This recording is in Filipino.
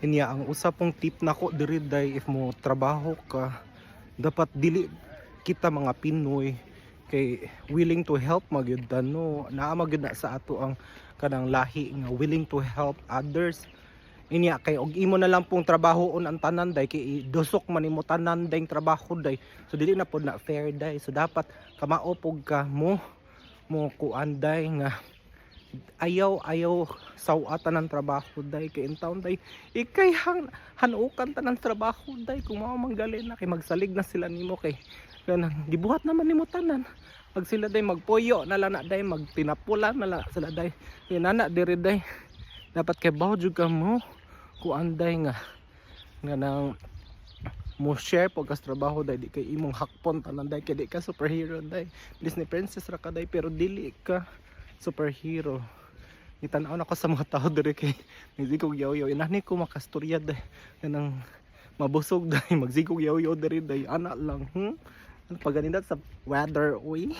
Inya ang usapong tip nako diri day, if mo trabaho ka, dapat dili kita mga Pinoy kay willing to help magyud ta, no, naa magyud na sa ato ang kanang lahi nga willing to help others. Inya kay og imo na lang pong trabahoon ang tanan day, kay dusok man imo tanan day trabaho day, so dili na pod na fair day. So dapat kamao pog ka mo kuan day nga ayaw sawatan ng trabaho day, kay in town day ikay hanukan ta ng trabaho day. Kung mao manggali na kay magsalig na sila nimo, kay kanang gibuhat naman nimo tanan. Pag sila day magpuyo na lang na day, magtinapulan na lang sila day, kay nana diri day dapat kay bawo jud ka mo kuan day nga nang mo share pag kas trabaho day, di kay imong hakpon tanan day, kay di ka superhero day. Disney princess ra ka day pero dili ka superhero. Itan-aw na ko sa mga tao diri kay nagzigog yaw-yaw, inani ko makastorya day kanang mabusog day, magzigog yaw-yaw diri day ana lang. Ano pa ganina sa weather uy.